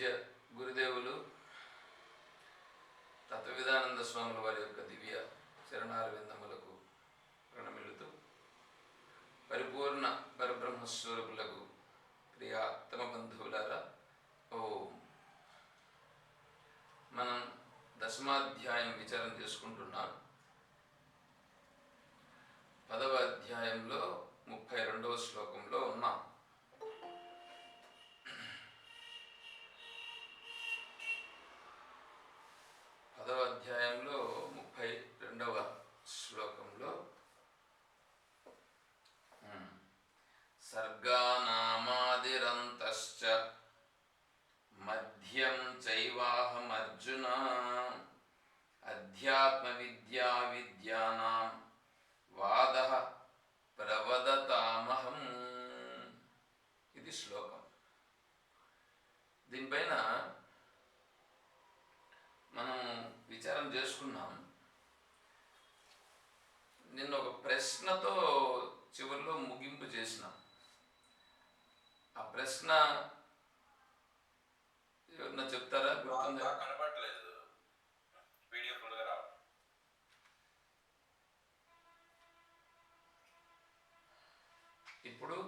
పూజ్య గురుదేవులు తత్వవిధానంద స్వాముల వారి యొక్క దివ్య చరణారవిందములకు ప్రణమిలుతూ పరిపూర్ణ పరబ్రహ్మస్వరూపులకు ప్రియాతమ బంధువులారా, ఓం. మనం దశమాధ్యాయం విచారం చేసుకుంటున్నాం. 10వ అధ్యాయంలో 32వ శ్లోకంలో ఉన్నాం. అధ్యాయంలో 32వ శ్లోకంలో సర్గానామాదిరంతశ్చ మధ్యం చైవాహమర్జున అధ్యాత్మ విద్యా విద్యానాం వాదః ప్రవదతామహం. ఇది శ్లోకం. దీనిపైన మనం విచారం చేసుకున్నాం. నిన్న ఒక ప్రశ్నతో చివరిలో ముగింపు చేసినాం. ఆ ప్రశ్న ఎవరన్నా చెప్తారా? గుర్తుందా? కనపడలేదు. వీడియో ఫుల్గా రావు. ఇప్పుడు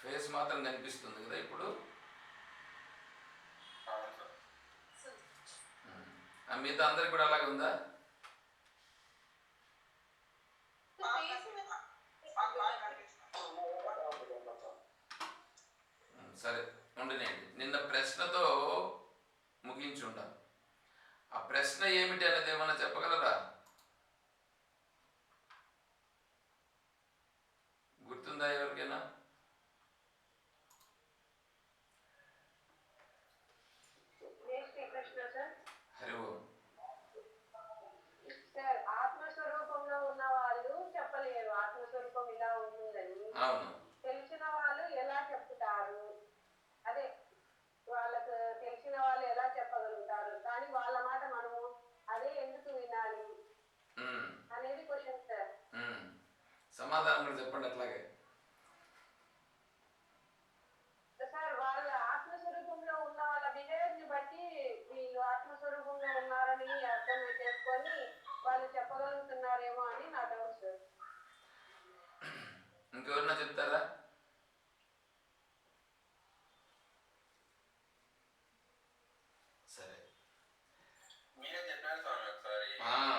ఫేస్ మాత్రం కనిపిస్తుంది కదా ఇప్పుడు. మిగతా అందరికి కూడా అలాగే ఉందా? సరే ఉండనండి. నిన్న ప్రశ్నతో ముగించుండాలి. ఆ ప్రశ్న ఏమిటి అనేది ఏమన్నా చెప్పగలరా? గుర్తుందా ఎవరికైనా? హరి ఓం. ఆత్మస్వరూపంలో ఉన్న వాళ్ళు చెప్పలేరు ఆత్మస్వరూపం ఇలా ఉంటుందని. అవును. తెలిసిన వాళ్ళు ఎలా చెప్తారు? అదే వాళ్ళకు తెలిసిన వాళ్ళు ఎలా చెప్పగలుగుతారు? కానీ వాళ్ళ మాట మనము అదే ఎందుకు వినాలి అనేది క్వశ్చన్ సార్. సమాధానం కూడా చెప్పండి అట్లాగే. సార్ వాళ్ళ ఆత్మస్వరూపంలో ఉన్న వాళ్ళ బిహేవియర్ ని బట్టి వీళ్ళు ఆత్మస్వరూపంలో ఉన్నారని అర్థం చేసుకొని వాళ్ళు చెప్పగలుగుతున్నారేమో అని నా డౌట్ సార్. ఇంకెవరన్నా చెప్తారా? సరే, మీరే చెప్పారు స్వామి ఒకసారి.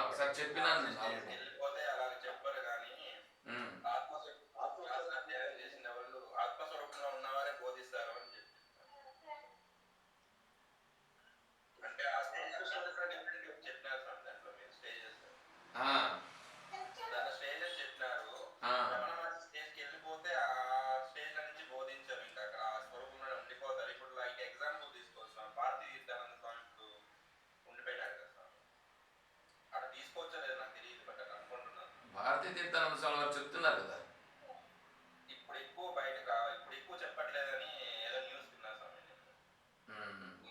ఒకసారి చెప్పినాను నేను. వెళ్ళిపోతే అలాగ చెప్పరు కానీ ఆత్మస్వరూపం చేసిన వాళ్ళు ఆత్మస్వరూపంలో ఉన్నవారే బోధిస్తారు అని చెప్పి. అంటే ఆ స్టేజ్ డిఫరెంట్ చెప్పినారు స్వామి. దాంట్లో మీరు స్టేజెస్ దాంట్లో స్టేజెస్ చెప్పినారు. రమణ మహర్షి స్టేజ్కి వెళ్ళిపోతే ఆ స్టేజ్ నుంచి బోధించారు. ఇంకా అక్కడ ఆ స్వరూపంలో ఉండిపోతారు. ఇప్పుడు లైక్ ఎగ్జాంపుల్ తీసుకోవచ్చు. భారతీ తీర్థానంద స్వామి ఇప్పుడు ఉండిపోయినారు కదా స్వామి. అక్కడ తీసుకోవచ్చో లేదు నాకు తెలియదు, బట్ అక్కడ అనుకుంటున్నాను. భారతీ తీర్థానంద స్వామి వారు చెప్తున్నారు కదా. ఇప్పుడు ఎక్కువ చెప్పట్లేదని ఏదో న్యూస్ విన్నా స్వామి.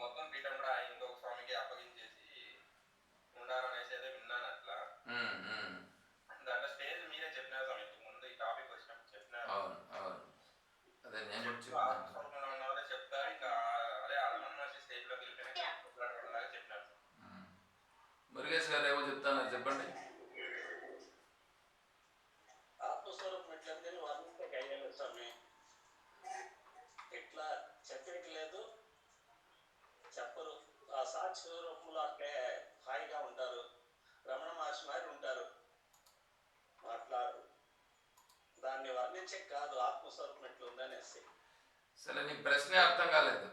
మొత్తం పీఠం కూడా ఇంకొక స్వామికి అప్పగించేసి ఉండాలనేసి ఏదో విన్నాను అట్లా. దాంట్లో స్టేజ్ మీరే చెప్పినారు స్వామి. ఇంతకు ముందు ఈ టాపిక్ వచ్చినప్పుడు చెప్పినారు. అదే నేను స్వరూపంలో ఉన్న వాళ్ళే చెప్తారు. ఇంకా అదే రమణ మహర్షి స్టేజ్ లోకి వెళ్ళిపోయినా చెప్పినారు. మురుగేష్ గారు ఏమో చెప్తాను, చెప్పండి. ఆత్మస్వరూపం ఎట్లందని వర్ణిస్తే అయ్యలేదు స్వామి. ఇట్లా చెప్పేకి లేదు, చెప్పరు. ఆ సాక్షి స్వరూపంలో అట్లే హాయిగా ఉంటారు. రమణ మహర్షి మారి ఉంటారు, మాట్లాడరు. దాన్ని వర్ణించే కాదు ఆత్మస్వరూపం ఎట్లుందనేసి. సరే, నీ ప్రశ్నే అర్థం కాలేదు.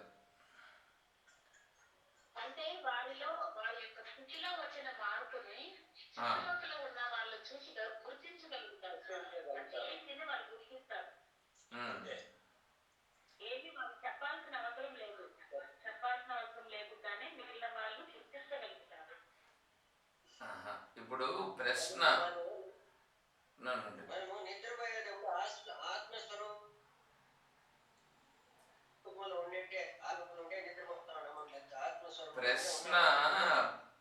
చుట్టుపక్కల ఉన్న వాళ్ళ చూసి గుర్తించగలుగుతారు సార్. అంటే ఏంటంటే వాళ్ళు గుర్తిస్తారు. అంతే. ఏమి వాళ్ళు చెప్పాల్సిన అవసరం లేదు. చెప్పాల్సిన అవసరం లేకుండానే మిగిలిన వాళ్ళు గుర్తించగలుగుతారు. ఇప్పుడు ప్రశ్న నండి. మనము నిద్రపోయేటప్పుడు ఆత్మస్వరూపంలో ఉండే ఉంటే నిద్రపోతాం నమ్మట్లేదు. ఆత్మస్వరూపం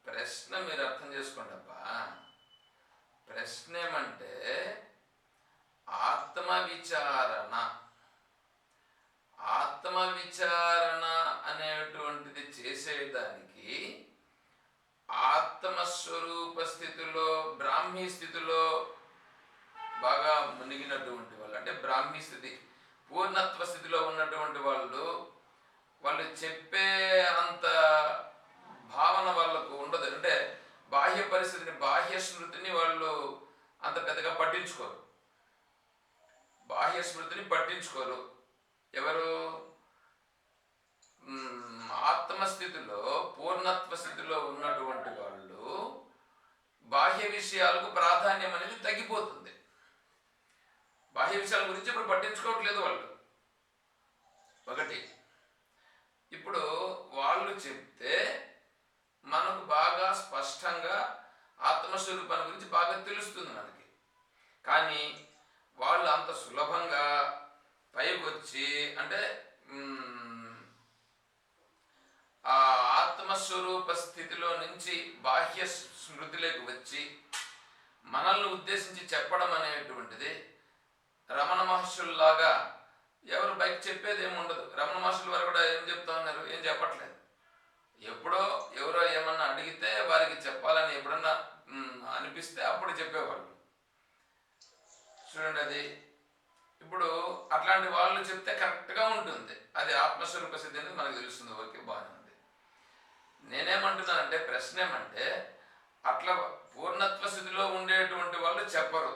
ప్రశ్న మీరు అర్థం చేసుకోండి అబ్బా. ప్రశ్న ఏమంటే ఆత్మ విచారణ అనేటువంటిది చేసేదానికి ఆత్మస్వరూప స్థితిలో బ్రాహ్మీ స్థితిలో బాగా మునిగినటువంటి వాళ్ళు, అంటే బ్రాహ్మీ స్థితి పూర్ణత్వ స్థితిలో ఉన్నటువంటి వాళ్ళు చెప్పే అంత భావన వాళ్ళకు ఉండదు. అంటే బాహ్య పరిస్థితిని, బాహ్య స్మృతిని వాళ్ళు అంత పెద్దగా పట్టించుకోరు. బాహ్య స్మృతిని పట్టించుకోరు. ఎవరు? ఆత్మస్థితిలో పూర్ణత్వ స్థితిలో ఉన్నటువంటి వాళ్ళు బాహ్య విషయాలకు ప్రాధాన్యం అనేది తగ్గిపోతుంది. బాహ్య విషయాల గురించి ఇప్పుడు పట్టించుకోవట్లేదు వాళ్ళు. ఒకటి. ఇప్పుడు వాళ్ళు చెప్తే మనకు బాగా స్పష్టంగా ఆత్మస్వరూపాన్ని గురించి బాగా తెలుస్తుంది మనకి. కానీ వాళ్ళు అంత సులభంగా పైకి వచ్చి, అంటే ఆ ఆత్మస్వరూప స్థితిలో నుంచి బాహ్య స్మృతిలోకి వచ్చి మనల్ని ఉద్దేశించి చెప్పడం అనేటువంటిది రమణ మహర్షుల్లాగా ఎవరు బయట చెప్పేది ఏమి ఉండదు. రమణ మహర్షుల వారు కూడా ఏం చెప్తా ఉన్నారు? ఏం చెప్పట్లేదు. ఎప్పుడో ఎవరో ఏమన్నా అడిగితే వారికి చెప్పాలని ఎప్పుడన్నా అనిపిస్తే అప్పుడు చెప్పేవాళ్ళు. చూడండి, అది ఇప్పుడు అట్లాంటి వాళ్ళు చెప్తే కరెక్ట్గా ఉంటుంది. అది ఆత్మస్వరూప స్థితి అనేది మనకు తెలుస్తుంది. ఓకే, బాగానే ఉంది. నేనేమంటున్నానంటే, ప్రశ్న ఏమంటే అట్లా పూర్ణత్వ స్థితిలో ఉండేటువంటి వాళ్ళు చెప్పరు.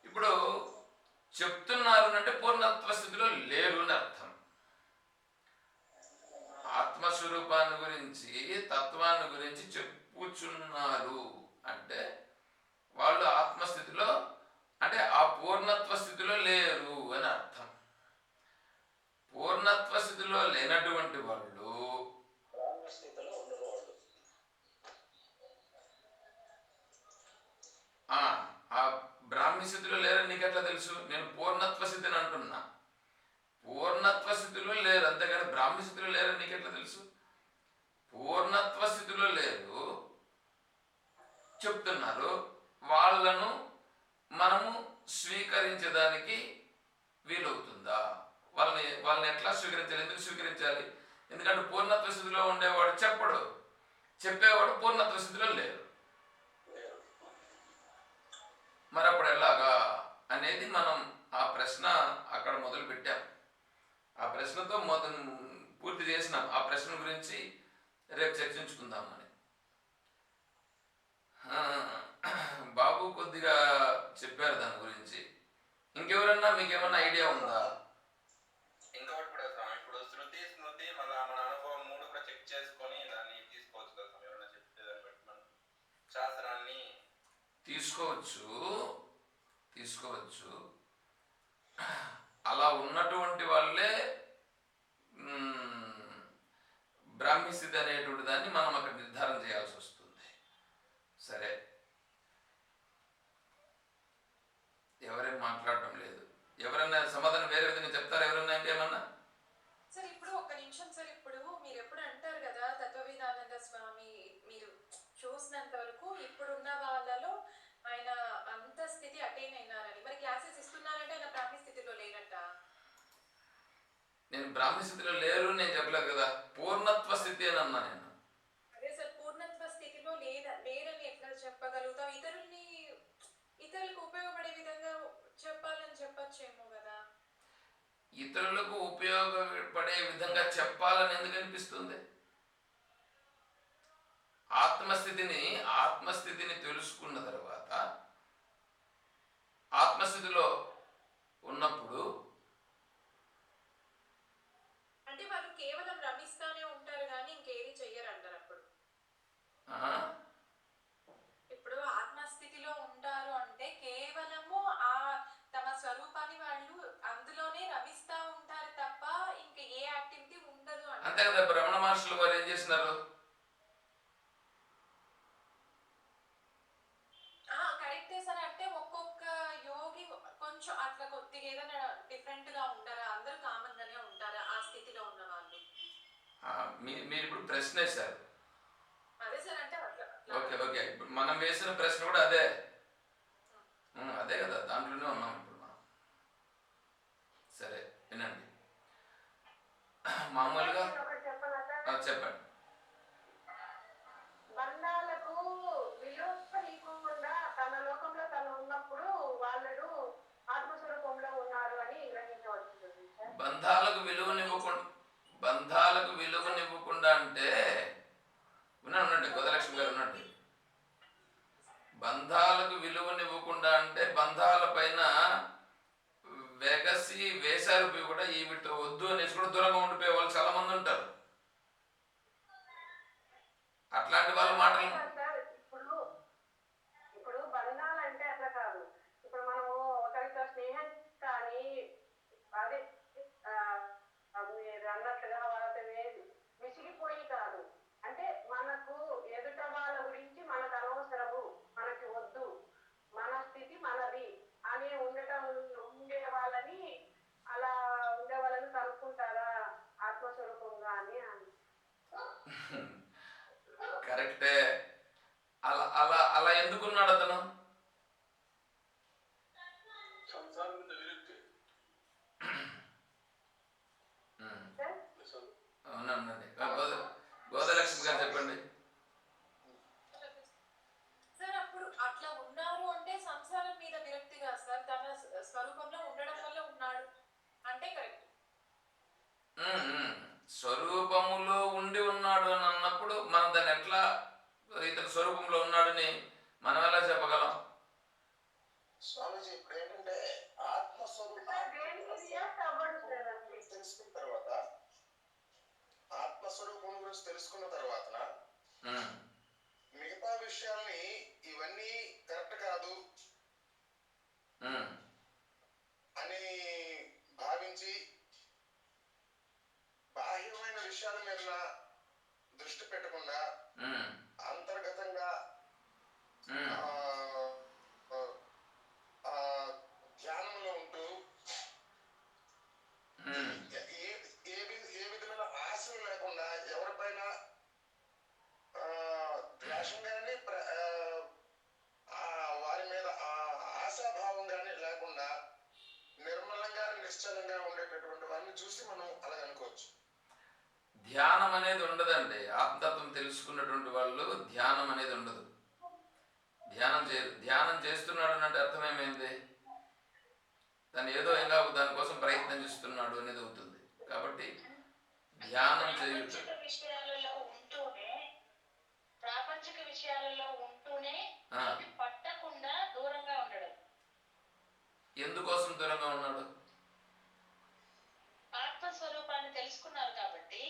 ఇప్పుడు చెప్తున్నారు అంటే పూర్ణత్వ స్థితిలో లేరు అని అర్థం. ఆత్మస్వరూపాన్ని గురించి, తత్వాన్ని గురించి చెప్పుచున్నారు అంటే వాళ్ళు ఆత్మస్థితిలో, అంటే ఆ పూర్ణత్వ స్థితిలో లేరు అని అర్థం. పూర్ణత్వ స్థితిలో లేనటువంటి వాళ్ళు స్థితిలో ఉండరు వాళ్ళు. ఆ బ్రాహ్మీ స్థితిలో లేరని నీకు ఎట్లా తెలుసు? నేను పూర్ణత్వ స్థితిని అంటున్నా. పూర్ణత్వ స్థితిలో లేరు, అంతేగాని బ్రాహ్మీ స్థితిలో లేరని నీకు ఎట్లా తెలుసు? పూర్ణత్వ స్థితిలో లేరు చెప్తున్నారు. వాళ్ళను మనము స్వీకరించడానికి వీలవుతుందా? వాళ్ళని ఎట్లా స్వీకరించాలి? ఎందుకు స్వీకరించాలి? ఎందుకంటే పూర్ణత్వ స్థితిలో ఉండేవాడు చెప్పడు, చెప్పేవాడు పూర్ణత్వ స్థితిలో లేరు. మరి అప్పుడు ఎలాగా అనేది మనం ఆ ప్రశ్న అక్కడ మొదలు పెట్టాం. ఆ ప్రశ్నతో పూర్తి చేసినాం. ఆ ప్రశ్న గురించి రేపు చర్చించుకుందామని. బాబు కొద్దిగా చెప్పారు దాని గురించి. ఇంకెవరన్నా మీకేమన్నా ఐడియా ఉందా? ఇంకొకటి కూడా స్వామి, ఇప్పుడు శృతి స్మృతి మళ్ళీ మన అనుభవం మూడు కూడా చెక్ చేసుకొని దాన్ని తీసుకోవచ్చు కదా స్వామి? ఎవరైనా చెప్తే దాన్ని బట్టి మనం శాస్త్రాన్ని తీసుకోవచ్చు. అలా ఉన్నటువంటి వాళ్ళే బ్రాహ్మీ స్థితి అనేటువంటి దాన్ని మనం అక్కడ నిర్ధారణ చేయాల్సి వస్తుంది. సరే, ఎవరేం మాట్లాడటం లేదు. ఎవరైనా సమాధానం వేరే విధంగా చెప్తారా? ఎవరైనా ఇంకేమన్నా? సార్ ఇప్పుడు ఒక్క నిమిషం సార్. ఇప్పుడు మీరు ఎప్పుడు అంటారు కదా, తత్వవేదానంద స్వామి మీరు చూసినంత వరకు ఇప్పుడున్న వాళ్ళలో ఆయన అంత స్థితి అటైన్ అయినారని, మరి క్లాసెస్ ఇస్తున్నారంటే ఆయన బ్రాహ్మీ స్థితిలో లేనట్ట. నేను బ్రాహ్మీ స్థితిలో లేరు నేను చెప్పలేదు కదా, పూర్ణత్వ స్థితి అని అన్నా నేను. అదే సార్, పూర్ణత్వ స్థితిలో లేరని ఎట్లా చెప్పగలుగుతాం? ఇతరులకు ఉపయోగపడే విధంగా చెప్పాలని చెప్పచ్చేమో కదా. ఇతరులకు ఉపయోగపడే విధంగా చెప్పాలని ఎందుకు అనిపిస్తుంది? ఆత్మస్థితిని తెలుసుకున్న తర్వాత, ఆత్మస్థితిలో ఉన్నప్పుడు అంటే వాళ్ళు కేవలం రమిస్తానే ఉంటారు కానీ ఇంకేది చెయ్యరు అంటారు. అప్పుడు అంతే కదా. రమణ మహర్షులు వారు ఏం చేసినారు? కరెక్టే సార్. అంటే ఒక్కొక్క యోగి కొంచెం అట్లా కొద్దిగా ఏదైనా డిఫరెంట్ గా ఉంటారా? అందరూ కామన్ గానే ఉంటారా ఆ స్థితిలో ఉన్న వాళ్ళు? మీరు ఇప్పుడు ప్రశ్న వేశారు. అదే సార్, అంటే అట్లా ఓకే ఓకే, ఇప్పుడు మనం వేసిన ప్రశ్న కూడా అదే. అదే కదా, దాంట్లోనే ఉన్నాం ఇప్పుడు మనం. సరే వినండి. మామూలుగా నేను ఒకటి చెప్పనా సార్? చెప్పండి. బంధాలకు విలువ ఇవ్వకుండా తన లోకంలో తను ఉన్నప్పుడు వాళ్ళు ఆత్మస్వరూపంలో ఉన్నారు అని గ్రహించవచ్చు సార్. బంధాలకు విలువనివ్వకుండా అంటే ఉండండి గోదలక్ష్మి గారు ఉండండి. బంధాలకు విలువనివ్వకుండా అంటే బంధాల పైన వెగసి వేసాలు కూడా ఈ వీటితో వద్దు అనేసి కూడా దూరంగా ఉండిపోయే వాళ్ళు చాలా మంది ఉంటారు. అట్లాంటి వాళ్ళ మాటలు సార్ ఇప్పుడు బంధాలు అంటే అట్లా కాదు. ఇప్పుడు మనము ఒకరితో స్నేహం కానీ అదే మీరు అన్నట్లుగా వాళ్ళతో విసిగిపోయి కాదు. అంటే మనకు ఎదుట వాళ్ళ గురించి మనకు అనవసరము, మనకి వద్దు, మన స్థితి మనది అని ఉండే వాళ్ళని అలా ఉండే వాళ్ళని కనుక్కుంటారా ఆత్మస్వరూపంగా అని. కరెక్టే. అలా అలా అలా ఎందుకున్నాడు అతను? సంసారం మీద విరక్తి. అవునండి. గోదలక్ష్మి గారు చెప్పండి. సార్ అప్పుడు అట్లా ఉన్నారు అంటే సంసారం మీద విరక్తిగా సార్, తన స్వరూపంలో ఉండడం వల్ల ఉన్నాడు అంటే కరెక్ట్. స్వరూపములో ఉండి ఉన్నాడు అని అన్నప్పుడు మనం దాన్ని ఎట్లా ఇతని స్వరూపంలో ఉన్నాడని మనం ఎలా చెప్పగలం? స్వామీజీ ఇప్పుడు ఏంటంటే ఆత్మస్వరూపం తెలుసుకున్న తర్వాత, ఆత్మస్వరూపం గురించి తెలుసుకున్న తర్వాత మిగతా విషయాల్ని ఇవన్నీ కరెక్ట్ కాదు అని భావించి బాహ్యమైన విషయాల మీద దృష్టి పెట్టకుండా అంతర్గతంగా ధ్యానంలో ఉంటూ ఏ విధమైన ఆశలు లేకుండా, ఎవరిపైన ద్వేషం కానీ వారి మీద ఆశాభావం కానీ లేకుండా నిర్మలంగా నిశ్చలంగా ఉండేటటువంటి వారిని చూసి మనం అలాగ అనుకోవచ్చు. ధ్యానం అనేది ఉండదండి. ఆత్మతత్వం తెలుసుకున్నటువంటి వాళ్ళు ధ్యానం అనేది ఉండదు, ధ్యానం చేయరు. ధ్యానం చేస్తున్నాడు అంటే అర్థం ఏమైంది? తను ఏదో ఇంకా దానికోసం ప్రయత్నం చేస్తున్నాడు అనేది అవుతుంది. కాబట్టి ధ్యానం చేయుట ప్రాపంచిక విషయాలలో ఉంటూనే పట్టకుండా దూరంగా ఉండడం. ఎందుకోసం దూరంగా ఉన్నాడు? ఆత్మస్వరూపాన్ని తెలుసుకున్నారు కాబట్టి.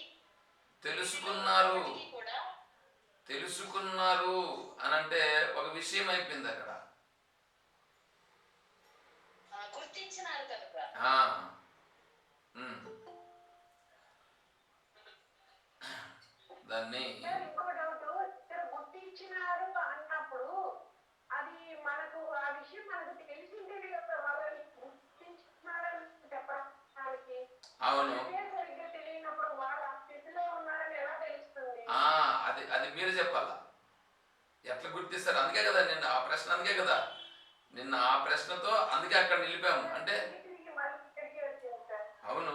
తెలుసుకున్నారు అని అంటే ఒక విషయం అయిపోయింది అక్కడ, గుర్తించినారు కనుక. దాన్ని ఇంకో డౌట్, గుర్తించినారు అన్నప్పుడు అది మనకు ఆ విషయం మనకు తెలిసిందే కదా, వాళ్ళని గుర్తించినారని చెప్పడానికి. అవును, సరిగ్గా తెలియనప్పుడు వాళ్ళ ఆ స్థితిలో ఉన్నారని ఎలా తెలుస్తుంది? అది మీరు చెప్పాలా, ఎట్లా గుర్తిస్తారు? అందుకే కదా నిన్న ఆ ప్రశ్న, అందుకే కదా నిన్న ఆ ప్రశ్నతో అందుకే అక్కడ నిలిపాము. అంటే అవును,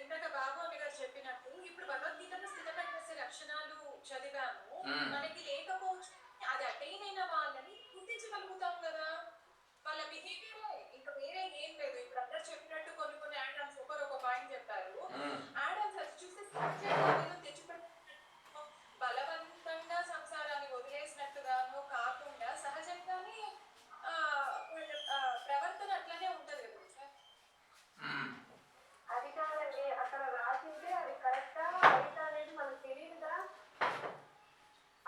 ఇందాక బాబు అమ్మ గారు చెప్పినట్టు ఇప్పుడు భగవద్గీతలో స్థితప్రజ్ఞ లక్షణాలు చదివాము. మనకి లేకపోవచ్చు, అది అటైన్ అయిన వాళ్ళని గుర్తించగలుగుతాం కదా. వాళ్ళ బిహేవియర్ ఇంకా వేరే ఏం లేదు. ఇప్పుడు అందరు చెప్పినట్టు కొన్ని కొన్ని యాడమ్స్ ఒక పాయింట్ చెప్పారు. యాడమ్స్ అది చూస్తే తెచ్చిపెట్టినట్టు బలవంతంగా సంసారాన్ని వదిలేసినట్టుగానో కాకుండా సహజంగానే ప్రవర్తన అట్లానే ఉంటది కదా సార్. అది కాదండి, అక్కడ రాసిందే అది కరెక్టా రైట్ అనేది మనకు తెలియదుగా.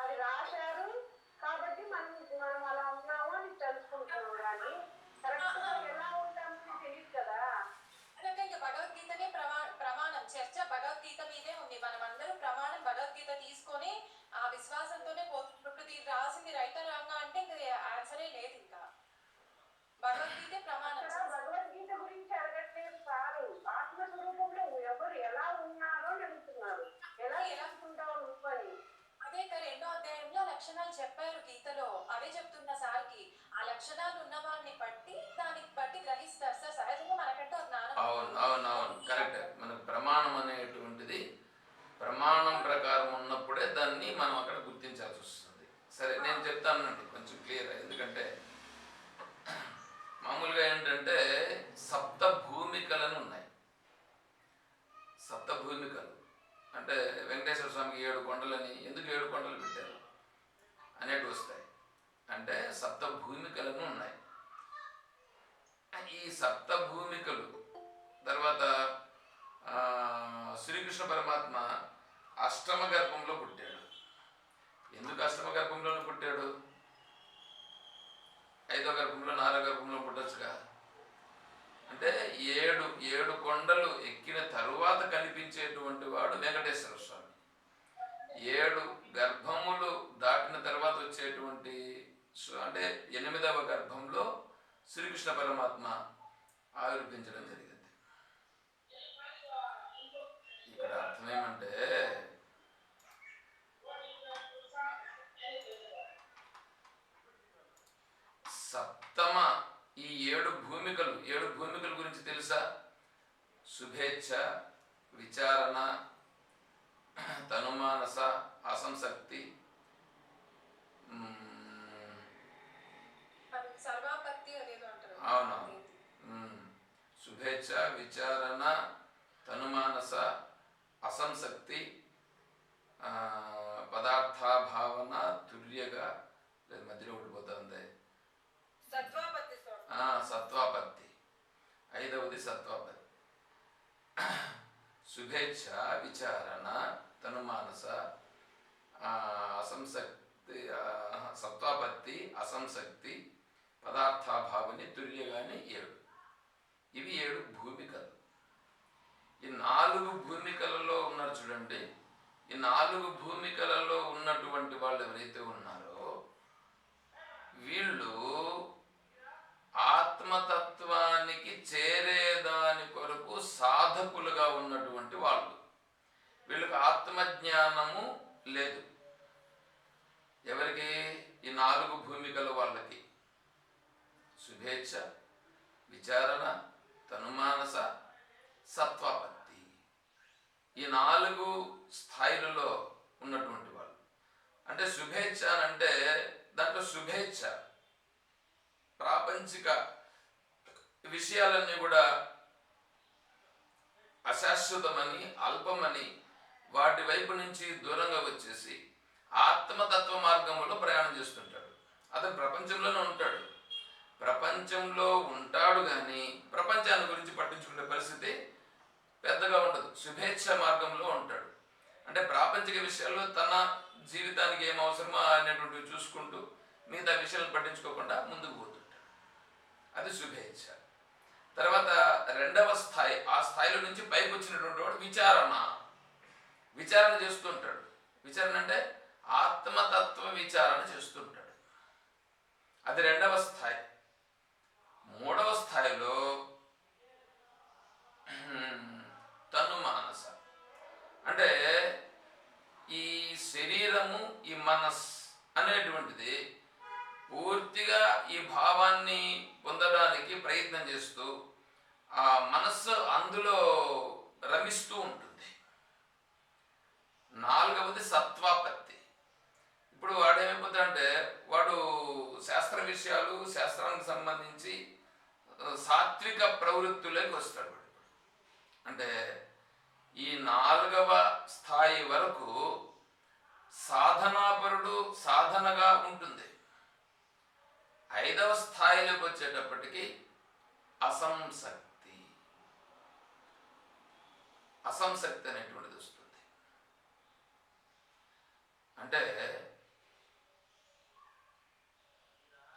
అది రాశారు కాబట్టి మనం అలా ఉన్నాము అని తెలుసుకుంటున్నాం, కానీ కరెక్ట్ ఎలా ఉంటామని తెలియదు కదా. అంటే ఇంకా భగవద్గీతనే ప్రమాణం చర్చ భగవద్గీత మీదే ఉంది. మనం అందరం ప్రమాణం భగవద్గీత తీసుకొని ఆ విశ్వాసంతోనే పోతున్నప్పుడు ఇది రాసింది రైటా రాంగా అంటే ఇంకా ఆన్సరే లేదు. ఇంకా భగవద్గీతే ప్రమాణం. అక్కడ భగవద్గీత గురించి అడగట్లేదు సారు, ఆత్మస్వరూపంలో ఎవరు ఎలా ఉన్నారో అడుగుతున్నారు. ఎలా తెలుసుకుంటావు నువ్వు అని. అదే 2వ అధ్యాయంలో లక్షణాలు చెప్పారు గీతలో, అవే చెప్తున్నా సార్కి. ఆ లక్షణాలు ఉన్న వారిని బట్టి దానికి బట్టి గ్రహిస్తారు సార్. సహజంగా మనకంటే ఒక జ్ఞానం. అవును కరెక్ట్. మనకు ప్రమాణం అనేటువంటిది ప్రమాణం ప్రకారం ఉన్నప్పుడే దాన్ని మనం అక్కడ గుర్తించాల్సి వస్తుంది. సరే, నేను చెప్తానండి కొంచెం క్లియర్. ఎందుకంటే మామూలుగా ఏంటంటే సప్త భూమికలను ఉన్నాయి. సప్త భూమికలు అంటే వెంకటేశ్వర స్వామికి 7 కొండలని ఎందుకు 7 కొండలు పెట్టారు అనేవి వస్తాయి. అంటే సప్త భూమికలను ఉన్నాయి. ఈ సప్త భూమికలు తర్వాత శ్రీకృష్ణ పరమాత్మ అష్టమ గర్భంలో పుట్టాడు. ఎందుకు అష్టమ గర్భంలోనే పుట్టాడు? 5వ గర్భంలో 4వ గర్భంలో పుట్టొచ్చుగా. అంటే 7 కొండలు ఎక్కిన తరువాత కనిపించేటువంటి వాడు వెంకటేశ్వర స్వామి. 7 గర్భములు దాటిన తర్వాత వచ్చేటువంటి అంటే 8వ గర్భంలో శ్రీకృష్ణ పరమాత్మ ఆవిర్భించడం జరిగింది. ఇక్కడ అర్థమేమంటే సప్తమ ఈ 7 భూమికల గురించి తెలుసా? శుభేచ్ఛ, విచారణ, తనుమానస, అసంశక్తి, సర్వాపత్తి అదేదో అంటారు. అవునవును. శుభేచ్ఛ, విచారణ, తనుమానస, అసంశక్తి, పదార్థాభావన, తుల్యగా లేదు మధ్యలో ఉండిపోతుంది. సత్వాపత్తి. 5వది సత్వాపత్తి. శుభేచ్ఛ, విచారణ, తనుమానస, అసంశక్తి, సత్వాపత్తి, అసంశక్తి, పదార్థాభావని, తుల్యగాని 7. ఇవి 7 భూమికలు. ఈ 4 భూమికలలో ఉన్నారు చూడండి. ఈ 4 భూమికలలో ఉన్నటువంటి వాళ్ళు ఎవరైతే ఉన్నారో వీళ్ళు ఆత్మతత్వానికి చేరేదాని కొరకు సాధకులుగా ఉన్నటువంటి వాళ్ళు. వీళ్ళకి ఆత్మజ్ఞానము లేదు. ఎవరికి? ఈ 4 భూమికల వాళ్ళకి. శుభేచ్ఛ, విచారణ, తనుమానస, సత్వాపత్తి. ఈ 4 స్థాయిలలో ఉన్నటువంటి వాళ్ళు. అంటే శుభేచ్ఛ అంటే దాంట్లో శుభేచ్ఛ ప్రాపంచిక విషయాలన్నీ కూడా అశాశ్వతమని, అల్పమని వాటి వైపు నుంచి దూరంగా వచ్చేసి ఆత్మతత్వ మార్గంలో ప్రయాణం చేస్తుంటాడు. అతను ప్రపంచంలోనే ఉంటాడు. ప్రపంచంలో ఉంటాడు కానీ ప్రపంచాన్ని గురించి పట్టించుకునే పరిస్థితి పెద్దగా ఉండదు. శుభేచ్ఛ మార్గంలో ఉంటాడు. అంటే ప్రాపంచిక విషయాల్లో తన జీవితానికి ఏం అవసరమో అనేటువంటివి చూసుకుంటూ మిగతా విషయాలను పట్టించుకోకుండా ముందుకు పోతుంటాడు. అది శుభేచ్ఛ. తర్వాత 2వ స్థాయి, ఆ స్థాయిలో నుంచి పైకి వచ్చినటువంటి వాడు విచారణ చేస్తుంటాడు. విచారణ అంటే ఆత్మతత్వ విచారణ చేస్తుంటాడు. అది 2వ స్థాయి. 3వ స్థాయిలో తనుమానస అంటే ఈ శరీరము, ఈ మనస్ అనేటువంటిది పూర్తిగా ఈ భావాన్ని పొందడానికి ప్రయత్నం చేస్తూ ఆ మనస్సు అందులో రమిస్తూ ఉంటుంది. 4వది సత్వాపత్తి. ఇప్పుడు వాడు ఏమైపోతాడంటే వాడు శాస్త్ర విషయాలు, శాస్త్రానికి సంబంధించి సాత్విక ప్రవృత్తులోకి వస్తాడు. అంటే ఈ 4వ స్థాయి వరకు సాధనాపరుడు సాధనగా ఉంటుంది. 5వ స్థాయిలోకి వచ్చేటప్పటికి అసంశక్తి అనేటువంటిది వస్తుంది. అంటే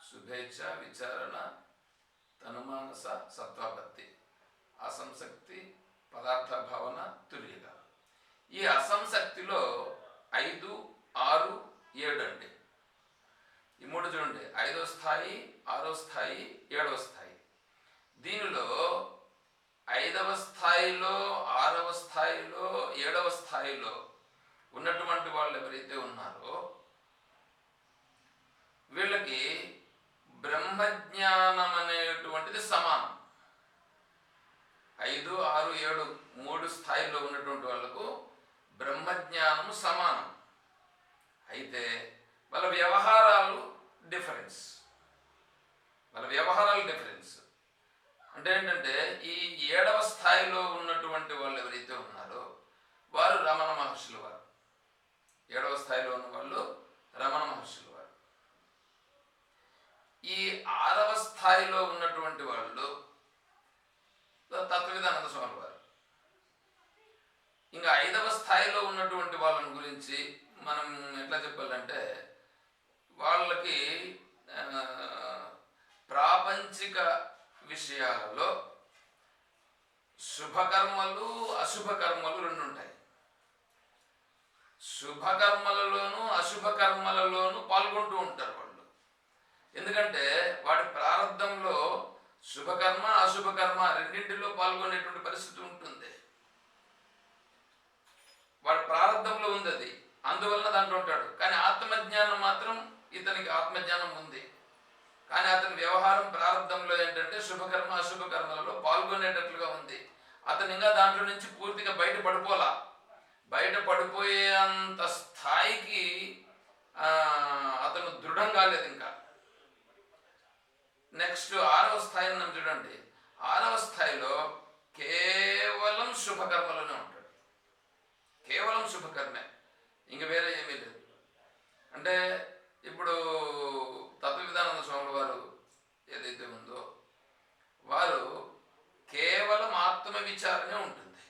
శుభేచ్ఛ, విచారణ, తనుమానస, సత్వాపత్తి, అసంశక్తి, పదార్థ భావన తుల్యగా. ఈ అసంశక్తిలో 5, 6, 7 అండి. ఈ 3 చూడండి, 5వ స్థాయి, 6వ స్థాయి, 7వ స్థాయి. దీనిలో 5వ స్థాయిలో, 6వ స్థాయిలో, 7వ స్థాయిలో ఉన్నటువంటి వాళ్ళు ఎవరైతే ఉన్నారో వీళ్ళకి బ్రహ్మజ్ఞానం అనేటువంటిది సమానం. 5, 6, 7 3 స్థాయిలో ఉన్నటువంటి వాళ్ళకు బ్రహ్మజ్ఞానము సమానం. అయితే వాళ్ళ వ్యవహారాలు డిఫరెన్స్. అంటే ఏంటంటే ఈ 7వ స్థాయిలో ఉన్నటువంటి వాళ్ళు ఎవరైతే ఉన్నారో వారు రమణ మహర్షుల వారు. 7వ స్థాయిలో ఉన్న వాళ్ళు రమణ మహర్షుల వారు. ఈ 6వ స్థాయిలో ఉన్నటువంటి వాళ్ళు తత్వవిధానంద స్వామి వారు. ఇంకా 5వ స్థాయిలో ఉన్నటువంటి వాళ్ళని గురించి మనం ఎట్లా చెప్పాలంటే వాళ్ళకి ప్రాపంచిక విషయాలలో శుభకర్మలు, అశుభకర్మలు 2 ఉంటాయి. శుభకర్మలలోనూ అశుభకర్మలలోనూ పాల్గొంటూ ఉంటారు వాళ్ళు. ఎందుకంటే వాడి ప్రారంధంలో శుభకర్మ, అశుభకర్మ రెండింటిలో పాల్గొనేటువంటి పరిస్థితి ఉంటుంది. వాడి ప్రారంధంలో ఉంది అది, అందువలన దాంట్లో ఉంటాడు. కానీ ఆత్మజ్ఞానం మాత్రం ఇతనికి ఆత్మజ్ఞానం ఉంది. కానీ అతని వ్యవహారం ప్రారంధంలో ఏంటంటే శుభకర్మ, అశుభకర్మలలో పాల్గొనేటట్లుగా ఉంది. అతను ఇంకా దాంట్లో నుంచి పూర్తిగా బయటపడిపోయేంత స్థాయికి అతను దృఢం కాలేదు ఇంకా. నెక్స్ట్ 6వ స్థాయిని మనం చూడండి. 6వ స్థాయిలో కేవలం శుభకర్మలోనే ఉంటాడు. కేవలం శుభకర్మే, ఇంక వేరే ఏమీ లేదు. అంటే ఇప్పుడు తత్వవిధానంద స్వాముల వారు ఏదైతే ఉందో వారు కేవలం ఆత్మ విచారణే ఉంటుంది.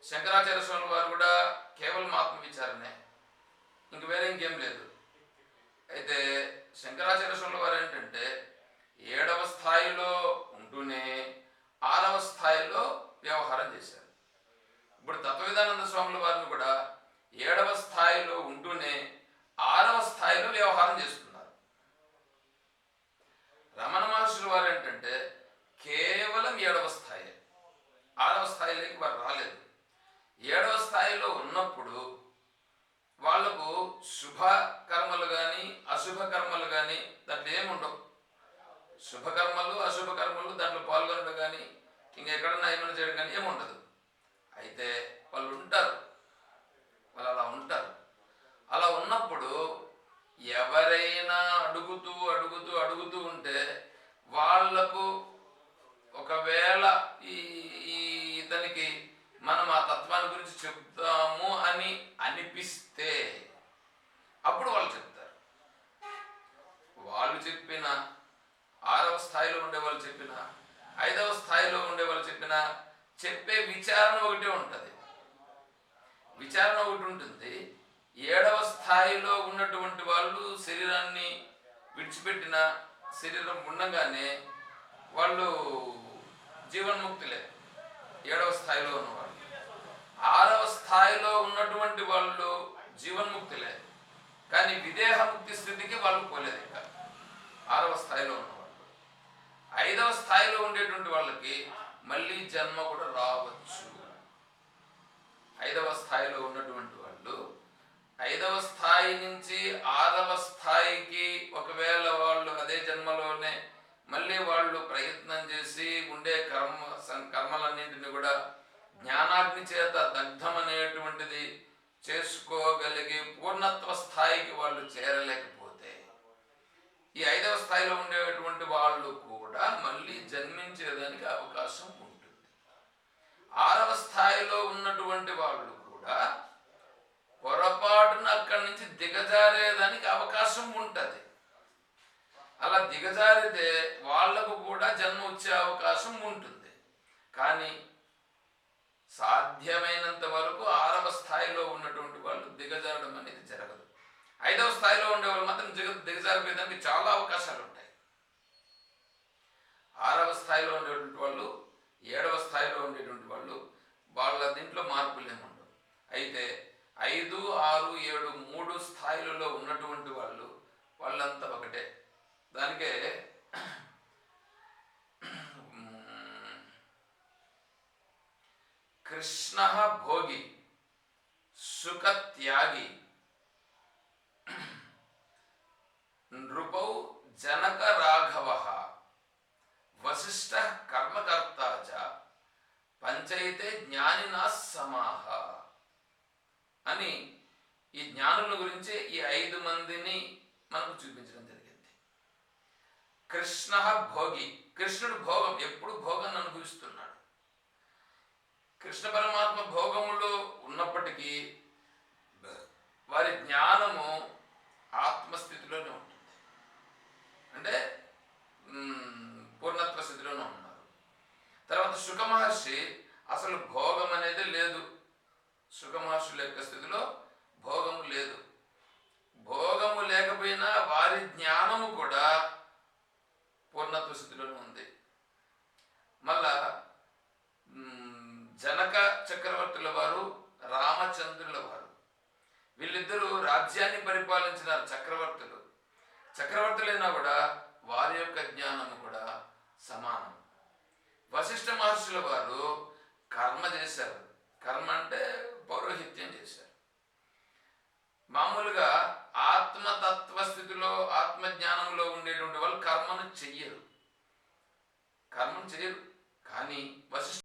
శంకరాచార్య స్వాముల వారు కూడా కేవలం ఆత్మ విచారణే, ఇంక వేరే ఇంకేం లేదు. అయితే శంకరాచార్య స్వాముల వారు ఏంటంటే 7వ స్థాయిలో ఉంటూనే 6వ స్థాయిలో వ్యవహారం చేశారు. ఇప్పుడు తత్వవిధానంద స్వాముల వారిని కూడా 7వ స్థాయిలో ఉంటూనే 6వ స్థాయిలో వ్యవహారం చేస్తున్నారు. రమణ మహర్షుల వారు ఏంటంటే కేవలం 7వ స్థాయి, 6వ స్థాయిలోకి వారు రాలేదు. 7వ స్థాయిలో ఉన్నప్పుడు వాళ్లకు శుభ కర్మలు కానీ అశుభ కర్మలు కానీ దాంట్లో ఏముండవు. శుభకర్మలు, అశుభ కర్మలు దాంట్లో పాల్గొనడం కానీ ఇంకెక్కడన్నా ఏమైనా చేయడం కానీ ఏముండదు. అయితే వాళ్ళు ఉంటారు, వాళ్ళు అలా ఉంటారు. అలా ఉన్నప్పుడు ఎవరైనా అడుగుతూ ఉంటే వాళ్లకు ఒకవేళ ఇతనికి మనం ఆ తత్వాన్ని గురించి చెప్తాము అని అనిపిస్తే అప్పుడు వాళ్ళు చెప్తారు. వాళ్ళు చెప్పిన 6వ స్థాయిలో ఉండే వాళ్ళు చెప్పిన, 5వ స్థాయిలో ఉండే వాళ్ళు చెప్పిన చెప్పే విచారణ ఒకటే ఉంటుంది. విచారణ ఒకటి ఉంటుంది. 7వ స్థాయిలో ఉన్నటువంటి వాళ్ళు శరీరాన్ని విడిచిపెట్టిన, శరీరం ఉండగానే వాళ్ళు జీవన్ముక్తులే 7వ స్థాయిలో ఉన్నవాళ్ళు. 6వ స్థాయిలో ఉన్నటువంటి వాళ్ళు జీవన్ముక్తులే, కానీ విదేహముక్తి స్థితికి వాళ్ళు పోలేదు ఇంకా 6వ స్థాయిలో ఉన్నవాళ్ళు. 5వ స్థాయిలో ఉండేటువంటి వాళ్ళకి మళ్ళీ జన్మ కూడా రావచ్చు. 5వ స్థాయిలో ఉన్నటువంటి వాళ్ళు 5వ స్థాయి నుంచి 6వ స్థాయికి ఒకవేళ వాళ్ళు అదే జన్మలోనే మళ్ళీ వాళ్ళు ప్రయత్నం చేసి ఉండే కర్మలన్నింటినీ కూడా జ్ఞానాగ్ని చేత దగ్ధం అనేటువంటిది చేసుకోగలిగి పూర్ణత్వ స్థాయికి వాళ్ళు చేరలేకపోతే ఈ 5వ స్థాయిలో ఉండేటువంటి వాళ్ళు కూడా మళ్ళీ జన్మించేదానికి అవకాశం ఉంటుంది. 6వ స్థాయిలో ఉన్నటువంటి వాళ్ళు కూడా పొరపాటున అక్కడి నుంచి దిగజారేదానికి అవకాశం ఉంటుంది. అలా దిగజారితే వాళ్లకు కూడా జన్మ వచ్చే అవకాశం ఉంటుంది. కానీ సాధ్యమైనంత వరకు 6వ స్థాయిలో ఉన్నటువంటి వాళ్ళు దిగజారడం అనేది జరగదు. 5వ స్థాయిలో ఉండే వాళ్ళు మాత్రం దిగజారిపోయేదానికి చాలా అవకాశాలు ఉంటాయి. 6వ స్థాయిలో ఉండేటువంటి వాళ్ళు, 7వ స్థాయిలో ఉండేటువంటి వాళ్ళు అయితే 5, 6, 7, 3 స్థాయిలలో ఉన్నటువంటి వాళ్ళంతా ఒకటే. దానికే కృష్ణ భోగి సుఖత్యాగి నృపౌ జనక రాఘవ వశిష్ఠ కర్మకర్త చ పంచైతే జ్ఞానినా సమాహ అని ఈ జ్ఞానుల గురించి ఈ 5 మందిని మనకు చూపించడం జరిగింది. కృష్ణ భోగి, కృష్ణుడు భోగం, ఎప్పుడు భోగాన్ని అనుభవిస్తున్నాడు. కృష్ణ పరమాత్మ భోగములో ఉన్నప్పటికీ వారి జ్ఞానము ఆత్మస్థితిలోనే ఉంటుంది, అంటే పూర్ణత్వ స్థితిలోనే ఉన్నారు. తర్వాత శుక మహర్షి అసలు భోగం అనేది లేదు. శుక మహర్షుల యొక్క స్థితిలో భోగము లేదు. భోగము లేకపోయినా వారి జ్ఞానము కూడా పూర్ణత్వ స్థితిలోనే ఉంది. మళ్ళా జనక చక్రవర్తుల వారు, రామచంద్రుల వారు, వీళ్ళిద్దరూ రాజ్యాన్ని పరిపాలించినారు. చక్రవర్తులైనా కూడా వారి యొక్క జ్ఞానము కూడా సమానం. వశిష్ఠ మహర్షుల వారు కర్మ చేశారు. కర్మ అంటే పౌరోహిత్యం చేశారు. మామూలుగా ఆత్మతత్వ స్థితిలో, ఆత్మజ్ఞానంలో ఉండేటువంటి వాళ్ళు కర్మను చెయ్యరు. కానీ వశిష్ఠ